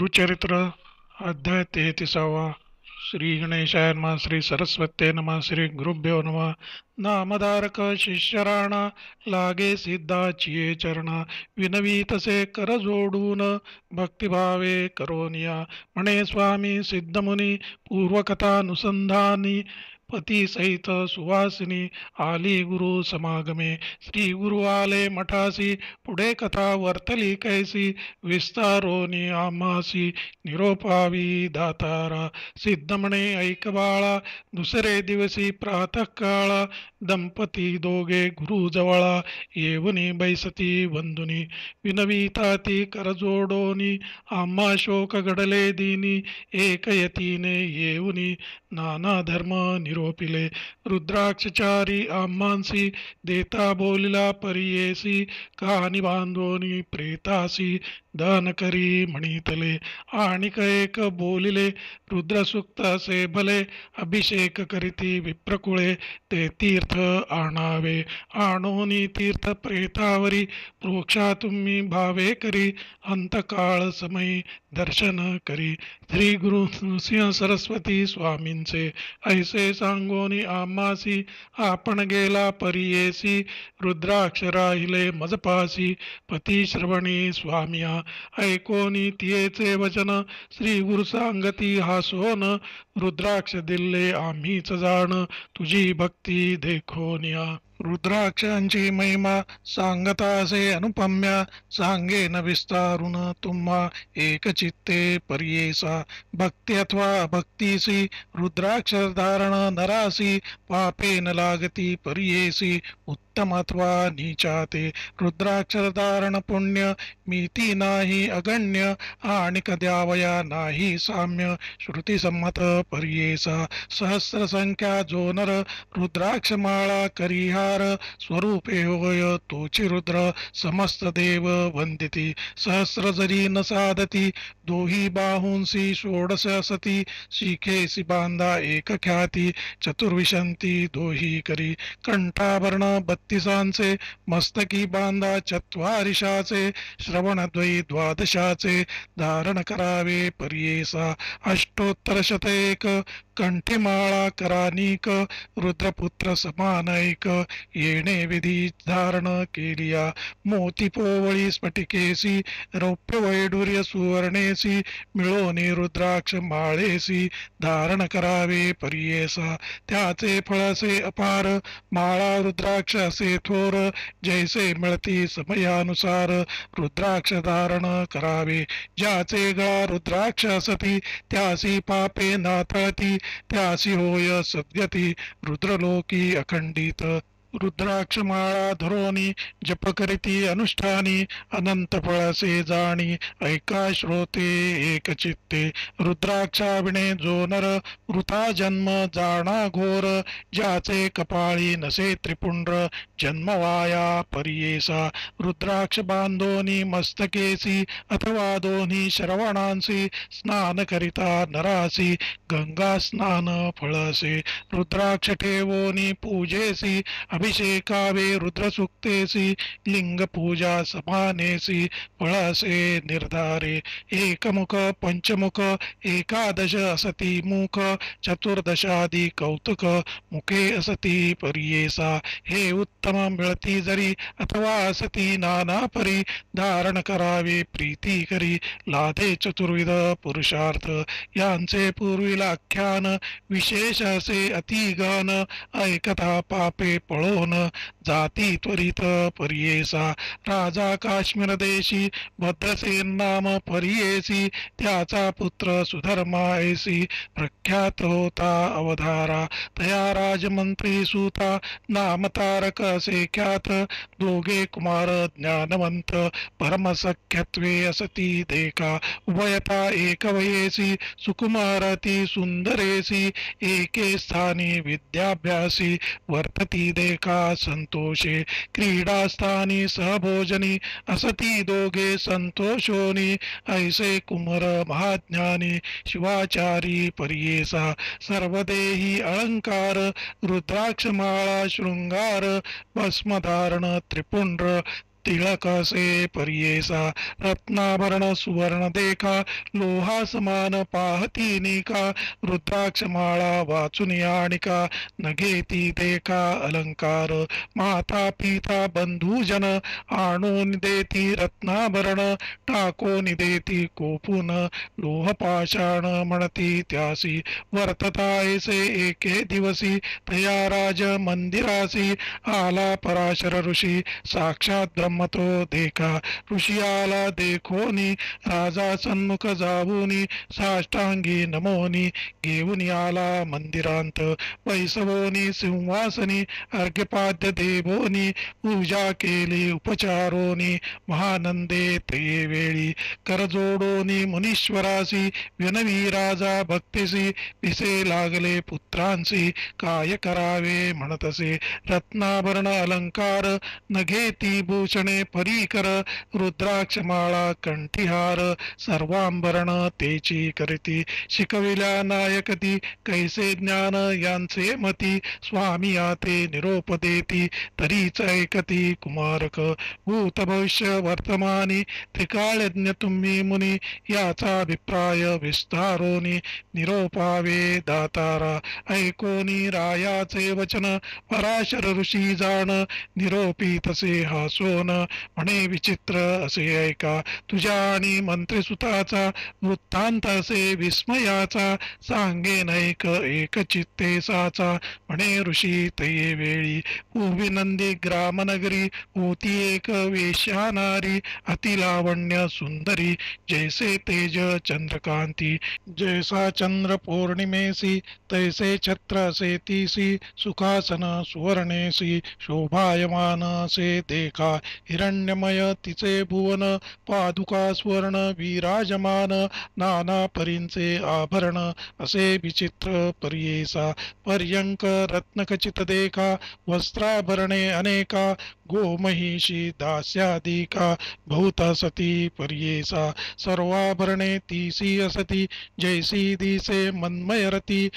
गुरुचरित्र अध्याय 33वा. श्री गणेशाय नमः. श्री सरस्वते नमः. श्री गुरुभ्यो नमः. नामधारक शिष्यराणा लागे सिद्धाचिये चरणा विनवी तसे कर जोडून भक्तिभावे करोनिया म्हणे स्वामी सिद्धमुनी पूर्वकथानुसंधानी पती सहित सुवासिनी आली गुरु समागमे श्री गुरु आले मठासी पुढे कथा वर्तली कैसी विस्तारोनी आम्हासी निरोपावी दातारा सिद्ध म्हणे ऐक बाळा दुसरे दिवसी प्रातःकाळा दंपती दोघे गुरुजवळा येऊनी बैसती वंदुनी विनविता ती करजोडोनी आम्हा शोक घडले दिनी एकयतीने येऊनी नाना धर्म निरोपिले रुद्राक्षचारी आम्हांसी देता बोलिला परियेसी कहाणी बांधोनी प्रेतासी दान करी म्हणितले आणिक एक बोलिले रुद्रसुक्त असे भले अभिषेक करीती विप्रकुळे ते तीर्थ आणावे आणोनी तीर्थ प्रेतावरी प्रोक्षा तुम्ही भावे करी अंतकाळ समयी दर्शन करी श्री गुरु नृसिंह सरस्वती स्वामींचे ऐसे सांगोनी आम्हासी आपण गेला परियेसी रुद्राक्ष राहिले मजपासी पती श्रवणी स्वामिया ऐकोनी तियेचे वचन श्री गुरु सांगती हासोन रुद्राक्ष दिले आम्हीच जाण तुझी भक्ती देखोनिया रुद्राक्षांची महिमा सांगता असे अनुपम्या सांगेन विस्तारून तुम्हा एक चित्ते पर्येसा भक्ती अथवा भक्तीसी रुद्राक्ष धारण नरासी पापे न लागती पर्येसी उत्तम अथवा नीचाते रुद्राक्ष धारण पुण्य मिती नाही अगण्य आणि द्यावया नाही साम्य श्रुती संमत पर्येसा सहस्र संख्या जो नर रुद्राक्ष माळा करिहार स्वरूपे होय तोची रुद्र समस्त देव वंदिती सहस्र जरी न साधती दोही बाहूंसी षोडश असती शिखेसी बांधा एक ख्याती चतुर्विशंती दोही करी कंठाभरण बत्तीसांचे मस्तकी बांधा चत्वारिशाचे श्रवणद्वयी द्वादशाचे धारण करावे पर्येसा अष्टोत्तर शतैक कंठीमाळा करानिक रुद्रपुत्र समान ऐक येणे विधी धारण केलिया मोती पोवळी स्फटिकेसी रौप्य वैडूर्य सुवर्णेसी मिळोनी रुद्राक्ष माळेसी धारण करावे पर्येसा त्याचे फळसे अपार माळा रुद्राक्ष असे थोर जैसे मिळती समयानुसार रुद्राक्ष धारण करावे ज्याचे गळा रुद्राक्ष असती त्यासी पापे नाथळती त्यासी होय सद्गती रुद्रलोकी अखंडित रुद्राक्षमाळा धरोनी जप करीती अनुष्ठानी अनंत फळसे जाणी ऐका श्रोते एक चित्ते रुद्राक्षाविणे जो नर वृथा जन्म जाणा घोर ज्याचे कपाळी नसे त्रिपुंड्र जन्मवाया पर्येसा रुद्राक्ष बांधोनी मस्तकेसी अथवा दोन्ही श्रवणांसी स्नान करिता नरासी गंगा स्नान फळसे रुद्राक्ष ठेवोनी पूजेसी अभिषेकावे रुद्रसुक्तेसी लिंग पूजा समानेसी फळसे निर्धारे एकमुख पंचमुख एकादश असती मुख चतुर्दशादी कौतुक मुखे असती पर्येसा हे उत्तम मिळती जरी अथवा असती नाना परी धारण करावे प्रीती करी लाधे चतुर्विध पुरुषार्थ यांचे पूर्वीला आख्यान विशेष असे अतिगान ऐकता पापे पळोन जाती त्वरित पर्येसा राजा काश्मीर देशी भद्रसेन नाम पर्येसी त्याचा पुत्र सुधर्मा ऐसी प्रख्यात होता अवधारा तया राजमंत्री सूता नाम तारक असे ख्यात दोघे कुमार ज्ञानवंत परमसख्यत्वे असती देखा उभयता एक वयेसी सुकुमारती सुंदरेसी एके स्थानी विद्याभ्यासी वर्तती देखा संतोषे क्रीडास्थानी सहभोजनी असती दोघे संतोषोनी ऐसे कुमर महाज्ञानी शिवाचारी पर्येसा सर्वदेही अलंकार रुद्राक्षमाळा शृंगार भस्मधारण त्रिपुंड्र तिळकसे पर्येसा रत्नाभरण सुवर्ण देखा लोहा समान पाहती निका रुद्राक्ष माळा वाचून आणिका नगेती देखा अलंकार माता पिता बंधुजन आणून देती रत्नाभरण टाकून देती कोपून लोह पाषाण म्हणती त्यासी वर्तता ऐसे एके दिवसी तया राज मंदिरासी आला पराशर ऋषी साक्षात ब्रह्म तो देखा ऋषी आला देखोनी राजा सन्मुख जाऊनी साष्टांगी नमोनी घेऊन आला मंदिरांत वैसवोनी सिंहासनी अर्घ्यपाद्य देवोनी पूजा केली उपचारोनी महानंदे ते वेळी करजोडोनी मुनीश्वरासी विनवी राजा भक्तीसी पिसे लागले पुत्रांसी काय करावे म्हणतसे रत्नाभरण अलंकार नघेती भूषणे परीकर रुद्राक्षमाळा कंठीहार सर्वांभरण तेची करीती शिकविल्या नायकती कैसे ज्ञान यांचे मती स्वामी आते निरोप देती तरीच ऐकती कुमारक भूत भविष्य वर्तमानी त्रिकाळज्ञ तुम्ही मुनी याचा अभिप्राय विस्तारोनी निरोपावे दातारा ऐकोनी रायाचे वचन पराशर ऋषी जाण निरोपी तसे हासोन म्हणे विचित्र असे ऐका तुझ्या आणि मंत्रिसुताचा वृत्तांत असे विस्मयाचा सांगेन ऐक एक चित्ते साचा म्हणे ऋषी तये वेळी उभिनंदी ग्रामनगरी होती एक वेश्यानारी अतिलावण्य सुंदरी जैसे तेज चंद्रकांती जैसा चंद्र पौर्णिमेसी तैसे छत्र असे तीसी सुखासन सुवर्णेसी शोभायमान असे देखा हिरण्यमय तिचे भुवन पादुका स्वर्ण विराजमान नाना परींचे आभरण असे विचित्र पर्येसा पर्यंक रत्नखचित देखा वस्त्राभरणे अनेका गोमहिषी दास्यादिका बहुत सती पर्येसा सर्वाभरणे तीसी असती जैसी दिसे मनमयरती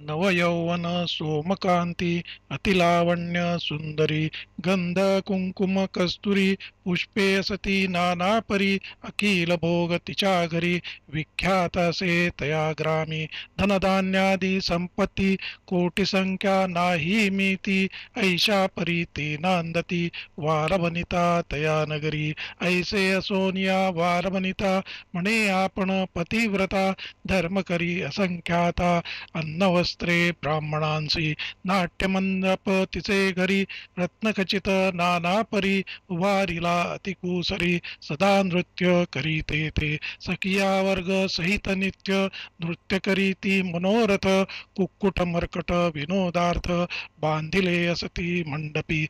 नवयौवन सोमकांती अतिलावण्य सुंदरी गंध कुंकुम कस्तुरी पुष्पे सती नाना परी अखिल भोग तिच्या घरी विख्यात असे तया ग्रामी धनधान्यादी संपत्ती कोटी संख्या नाही मीती ऐशा परी ती नांदती वारवनिता तया नगरी ऐसे असोनिया वारवनिता म्हणे आपण पतिव्रता धर्म करी असंख्याता अन्नवस्त्रे ब्राह्मणांसी नाट्यमंडप तिचे घरी रत्नखचित नाना परी उभारिला अतिकुसरी सदा नृत्य करीते ते सखिया वर्ग सहित नित्य नृत्य करीती मनोरथ कुक्कुट मर्कट विनोदार्थ बांधिले असती मंडपी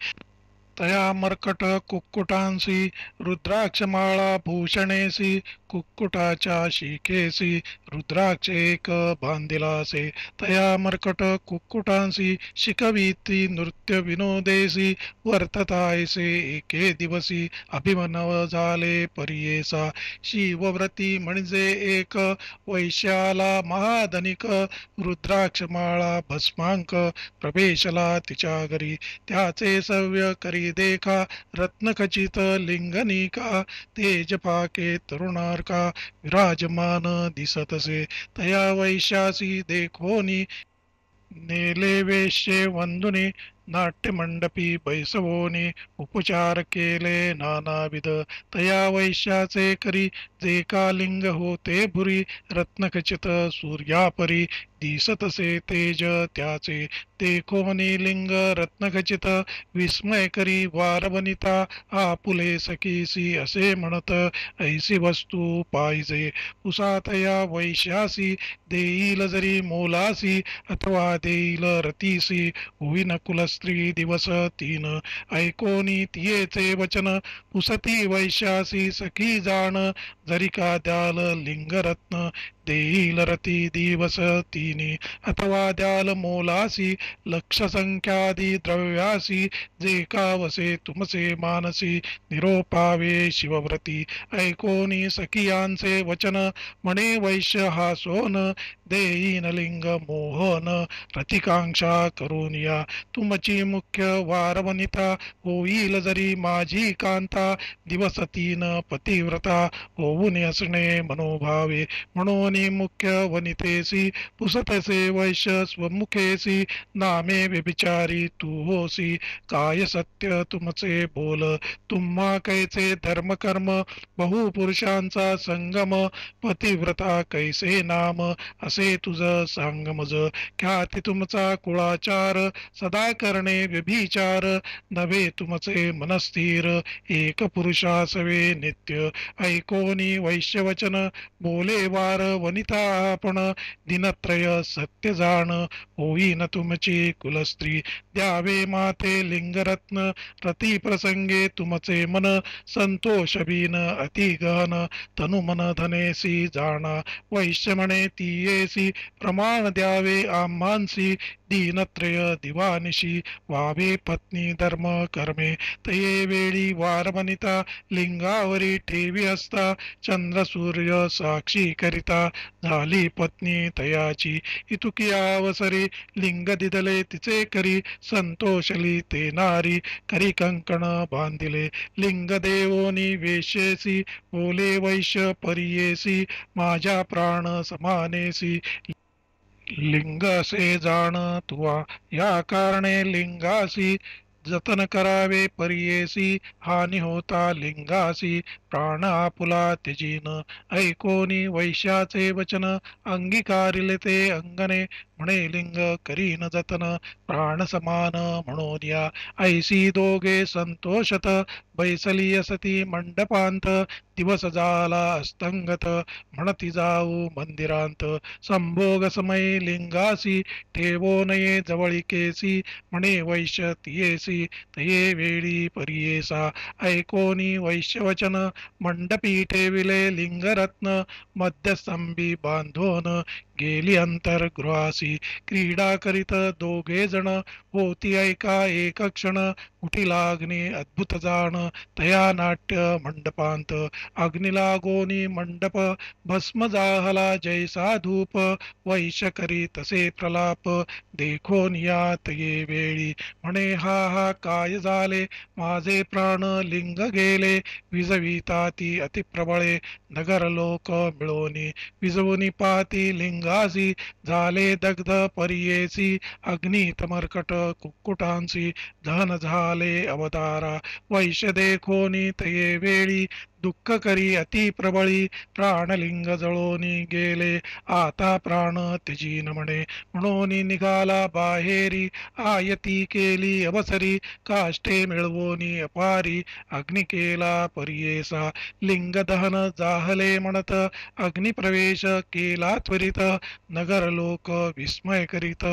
तया मर्कट कुक्कुटांसी रुद्राक्षमाळा भूषणेसी कुक्कुटाच्या शिखेसी रुद्राक्ष एक बांधिलासे तया मर्कट कुक्कुटांसी शिकवीती नृत्य विनोदेसी वर्ततायसे एके दिवसी अभिमनव झाले पर्येसा शिवव्रती म्हणजे एक वैश्याला महाधनिक रुद्राक्षमाळा भस्मांक प्रवेशला तिच्या घरी त्याचे सव्य करी देखा रत्नखचित लिंगनिका तेजपाके तरुणार्का विराजमान दिसतसे तया वैश्यासी देखोनी नेले वेश्ये वंदुनी नाट्यमंडपी बैसवोनी उपचार केले नानाविध तया वैश्याचे करी जे का लिंग होते भुरी रत्नखचित सूर्यापरी दिसतसे तेज त्याचे देखोनी लिंग रत्नखचित विस्मय करी वारवनिता आपुले सखीसी असे म्हणत ऐसी वस्तू पाहिजे उसातया वैश्यासी देईल जरी मोलासी अथवा देईल रतीसी होईन कुलस्त्री दिवस तीन ऐकोनी तियेचे वचन पुसती वैश्यासी सखी जाण जरी का द्याल लिंगरत्न देईल रती दिवस तीन तिनी अथवा द्याल मोलासी लक्ष संख्यादी द्रव्यासी जे का वसे तुमचे मानसी निरोपावे शिवव्रती ऐकोनी सखियांचे वचन म्हणे वैश्य हा सोन देईन लिंग मोहन रतिकांक्षा करून या तुमची मुख्य वारवनिता होईल जरी माझी कांता दिवस तीन पतिव्रता होऊन असणे मनोभावे म्हणून मुख्य वनितेसी पुसतसे वैश्य स्वमुखेसी नामे व्यभिचारी तू होसी काय सत्य तुमचे बोल तुम्हा कैचे धर्मकर्म बहुपुरुषांचा संगम पतिव्रता कैसे नाम असे तुझ सांगमज ख्याती तुमचा कुळाचार सदा करणे व्यभिचार नव्हे तुमचे मनस्थिर एक पुरुषासवे नित्य ऐकोनी वैश्यवचन बोले वार वनिता आपण दिनत्रय सत्य जाण होईन तुमची कुलस्त्री द्यावे माते लिंगरत्न रती प्रसंगे तुमचे मन संतोष बीन अति गहन तनु मन धनेसी जाणा वैश्य म्हणे ती येसी प्रमाण द्यावे आम्हांसी दीनत्रय दिवानिशी वावे पत्नी धर्म कर्मे तये वेळी वारवनिता लिंगावरी ठेवी असता चंद्र सूर्य साक्षी करिता झाली पत्नी तयाची इतुकी अवसरी लिंग दिदले तिचे करी संतोषली ते नारी करी कंकण बांधिले लिंग देवोनी वेशेसी बोले वैश्य परियेसी माझ्या प्राण समानेसी लिंग असे जाण तुवा या कारणे लिंगासी जतन करावे परियेसी हानी होता लिंगासी प्राण आपुला त्यजीन ऐकोनी वैश्याचे वचन अंगीकारिले ते अंगणे म्हणे लिंग करीन जतन प्राण समान म्हणून या ऐसी दोघे संतोषत बैसली असती मंडपांत दिवस झाला अस्तंगत म्हणती जाऊ मंदिरांत संभोग समय लिंगासी ठेवो नये जवळिकेसी म्हणे वैश्य तियेसी तये वेळी परियेसा ऐकोनी वैश्यवचन मंडपी ठेविले लिंगरत्न मध्यस्तंभी बांधून गेली अंतर्गृहासी क्रीडा करीत दोघे जण होती ऐका एक क्षण उठी लागणे अद्भुत जाण तया नाट्य मंडपांत अग्नी लागोनी मंडप भस्म जाहला जैसा धूप वैश्य करी तसे प्रलाप देखोन यात ये वेळी म्हणे हा हा काय झाले माझे प्राण लिंग गेले विजविता ती अतिप्रबळे नगर लोक मिळोनी विजवूनी पाती लिंगासी झाले दग्ध परियेसी अग्नीत मर्कट कुक्कुटांसी धन झाले अवतारा वैश्य देखोनी तये वेळी दुःख करी अति प्रबळी प्राणलिंग जळोनी गेले आता प्राण त्यजीन म्हणे म्हणून निघाला बाहेरी आयती केली अवसरी काष्टे मिळवोनी अपारी अग्नि केला परियेसा लिंग दहन जाहले म्हणत अग्निप्रवेश केला त्वरित नगर लोक विस्मय करीत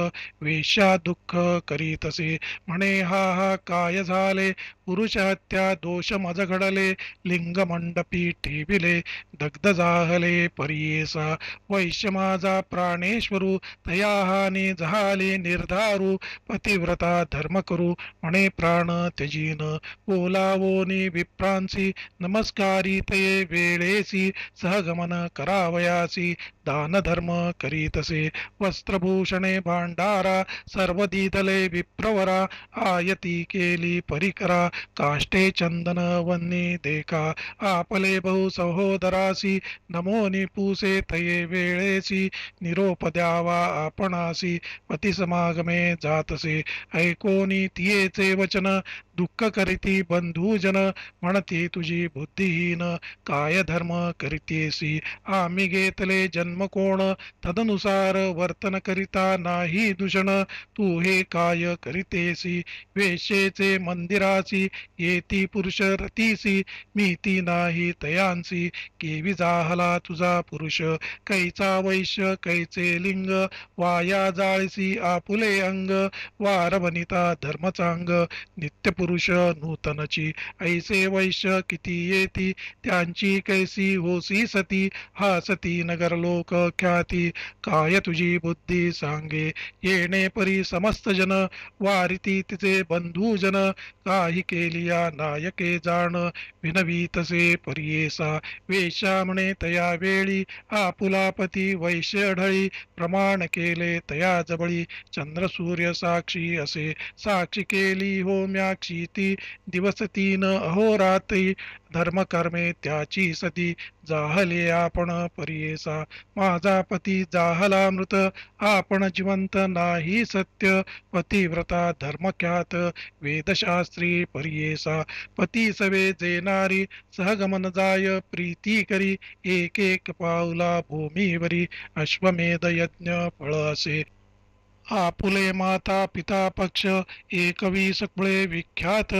वेश्या दुःख करीतसे म्हणे हा हा काय झाले पुरुष हत्या दोष मज घडले लिंग मंडपी ठेविले दग्ध जाहले परियेसा वैश्य माझा प्राणेश्वरू तया हानी झाले निर्धारू पतिव्रता धर्म करू म्हणे प्राण त्यजीन बोलावोनी विप्रांसी नमस्कारी तये वेळेसी सहगमन करावयासी दान धर्म करीतसे वस्त्रभूषणे भांडारा सर्व दिदले विप्रवरा आयती केली परिकरा काष्टे चंदन वन्नी देखा आपले बहु सहोदरासी नमोनी पूसे तये वेळेसी निरोप द्यावा आपणासी पती समागमे जातसे ऐकोनी तियेचे वचन दुःख करीती बंधुजन म्हणती तुझी बुद्धिहीन काय धर्म करीतेसी आम्ही घेतले जन्म कोण तदनुसार वर्तन करिता नाही दूषण तू हे काय करीतेसी वेश्येचे मंदिरासी येती पुरुष रतीसी मी ती नाही तयांसी केवी जाहला तुझा पुरुष कैचा वैश्य कैचे लिंग वाया जाळसी आपुले अंग वार वनिता धर्मचांग नित्य पुरुष नूतनची, ऐसे वैश्य किती येती, त्यांची कैसी होसी सती, हा सती नगर लोक ख्याती, काय तुझी बुद्धी सांगे, येणे परी समस्त जन, वारिती तिचे बंधुजन, काही केलिया नायके जाण, विनवी तसे परियेसा, वेश्या म्हणे तया वेळी, आपुलापती वैश्य ढळी, प्रमाण केले तया जबळी, चंद्र सूर्य साक्षी असे, साक्षी केली होम्याक्षी ती, दिवस तीन अहोरात्री, धर्मकर्मे त्याची सती, जाहले आपण परियेसा, माझा पती जाहला मृत, आपण जिवंत नाही सत्य, पतिव्रता धर्मख्यात, वेदशास्त्री परियेसा, पती सवे जेनारी, सहगमन जाय प्रीती करी, एक एक पाऊला भूमीवरी, अश्वमेध यज्ञ फळ असे, आपुले माता पिता पक्ष, एकवीस कुळे विख्यात,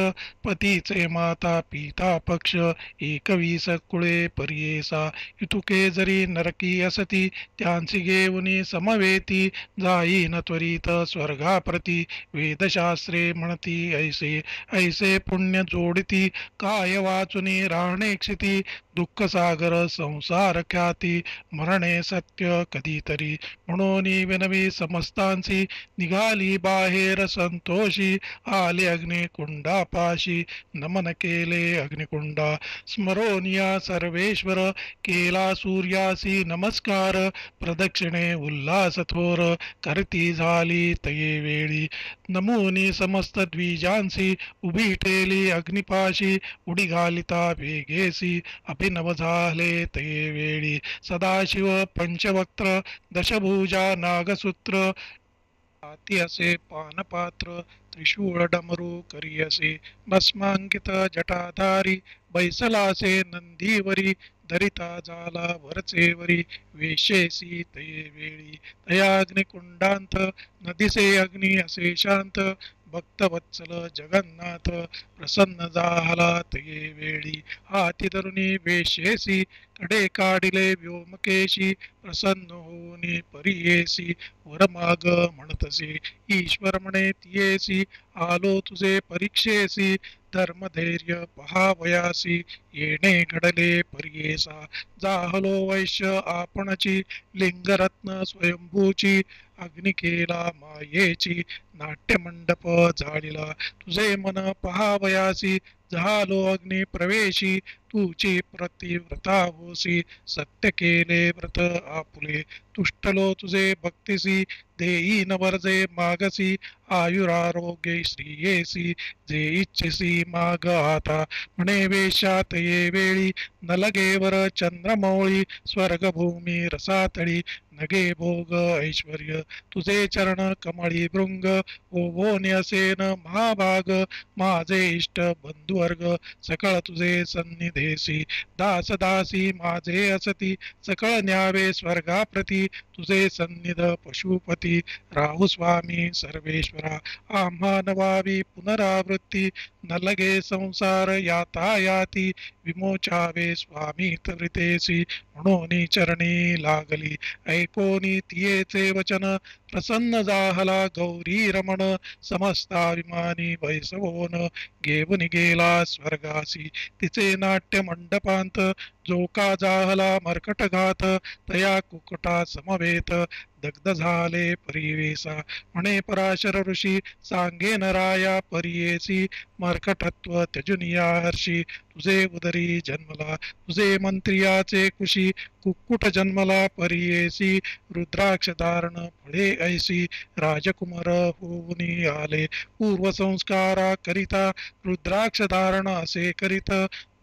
पतीचे माता पिता पक्ष, एकवीस कुळे परियेसा, इतुके जरी नरकी असती, त्यांची घेऊनी समवेती, जाईन त्वरित स्वर्गाप्रती, वेदशास्त्रे म्हणती ऐसे, ऐसे पुण्य जोडिती, काय वाचुनी राहणे क्षिती, दुःख सागर संसार ख्याती, मरणे सत्य कधीतरी, म्हणून विनवी समस्तांची, निघाली बाहेर संतोषी, आले अग्निकुंडापाशी, नमन केले अग्निकुंडा, स्मरोनिया सर्वेश्वर, केला सूर्यासी नमस्कार, प्रदक्षिणे उल्हास थोर, करती झाली तये वेळी, नमुनी समस्त द्विजांसी, उभी ठेली अग्निपाशी, उडी घालिता वेगेसी, अभिनव झाले तये वेळी, सदाशिव पंचवक्त्र, दशभुजा नागसूत्र, हाती असे पानपात्र, त्रिशूळ डमरू करियसे, भस्मांकित जटाधारी, बैसलासे नंदीवरी, धरिता झाला वरचेवरी, वेशेसी तये वेळी, तया अग्निकुंडांत, नदीसे अग्नी असे शांत, भक्तवत्सल जगन्नाथ, प्रसन्न झाला तये वेळी, हाती धरुनी वेशेसी, कडे काढिले व्योमकेशी, प्रसन्न होऊनी परियेसी, वरमाग म्हणतसे, ईश्वर म्हणे तियेसी, आलो तुझे परीक्षेसी, धर्मधैर्य पहावयासी, येणे घडले परियेसा, जाहलो वैश्य आपणची, लिंगरत्न स्वयंभूची, अग्नि केला मायेची, नाट्यमंडप जाळिला, तुझे मन पहावयासी, झालो अग्नी प्रवेशी, तुची प्रतिव्रता होसी, सत्य केले व्रत आपुले, तुष्टलो तुझे भक्तिसी, देई न वर्जे मागसी, आयुरारोग्य श्रीयेसी, जे इच्छिसी माग आता, म्हणे वेशात ये वेळी, न लगे वर चंद्रमौळी, स्वर्गभूमी रसातळी, नगे भोग ऐश्वर्य, तुझे चरण कमळी भृंग, ओभोन असेन महाभाग, माझे इष्ट बंधुवर्ग, सकळ तुझे सन्निधेसी, दास दासी माझे असती, सकळ न्यावे स्वर्गाप्रती, तुझे सन्निध पशुपती, राहू स्वामी सर्वेश्वरा, आम्हा नवावी पुनरावृत्ती, न लगे संसार यातायाती, विमोचावे स्वामी त्वरितेसी, म्हणून चरणी लागली, ऐकोनी तियेचे वचन, प्रसन्न जाहला गौरी रमण, समस्ताभिमानी वैसवोन, घेऊन गेला स्वर्गासी, तिचे नाट्य मंडपांत, जो का जाहला मर्कट घात, तया कुकटा समवेत, दग्ध झाले परिवेसा, म्हणे पराशर ऋषी, सांगेन राया परियेसी, मर्कटत्व त्यजुनिया हर्षी, तुझे उदरी जन्मला, तुझे मंत्रियाचे कुशी, कुक्कुट जन्मला परियेसी, रुद्राक्ष धारण फळे ऐसी, राजकुमार होऊनी आले, पूर्वसंस्कारा करिता, रुद्राक्ष धारण असे करीत,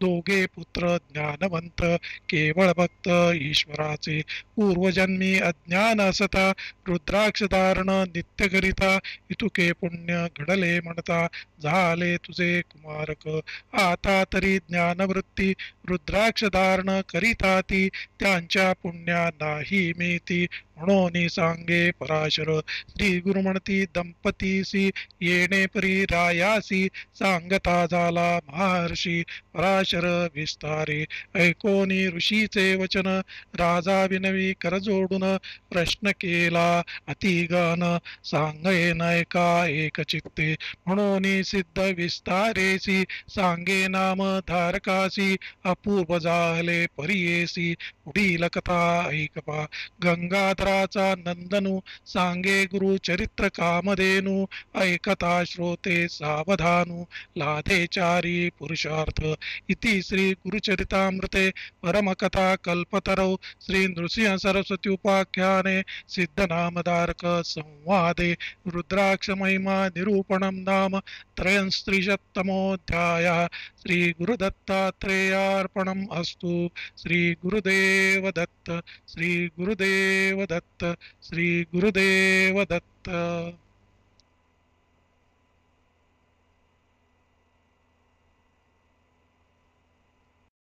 दोघे पुत्र ज्ञानवंत, केवळ भक्त ईश्वराचे, पूर्वजन्मी अज्ञान असता, रुद्राक्ष धारण नित्य करिता, इतुके पुण्य घडले म्हणता, झाले तुझे कुमारक, आता तरी ज्ञानवृत्ती, रुद्राक्ष धारण करिता ती, त्यांच्या पुण्या नाही मिती, म्हणून सांगे पराशर. श्री गुरु म्हणती दंपतीसी येणे परी रायासी, सांगता झाला महर्षी पराशर विस्तारे. ऐकोनी ऋषीचे वचन राजा विनवी कर जोडून, प्रश्न केला अतिगन सांगे नयका एक चित्ते. म्हणून सिद्ध विस्तारेसी सांगे नाम धारकासी, अपूर्व झाले परियेसी पुढील कथा ऐकपा. गंगाधराचा नंदनू सांगे गुरु चरित्र कामधेनू, ऐकता श्रोते सावधानू लाधेचारी पुरुषार्थ. इति श्री गुरुचरितामृते परमकथा कल्पतरौ श्री नृसिंह सरस्वती उपाख्याने सिद्धनामधारक संवादे रुद्राक्ष महिमा निरूपणं नाम त्रयस्त्रिशतमोऽध्यायः. श्री गुरुदत्तात्रेयार्पणम् अस्तु. श्री गुरुदेव दत्त. श्री गुरुदेव दत्त. श्री गुरुदेव दत्त.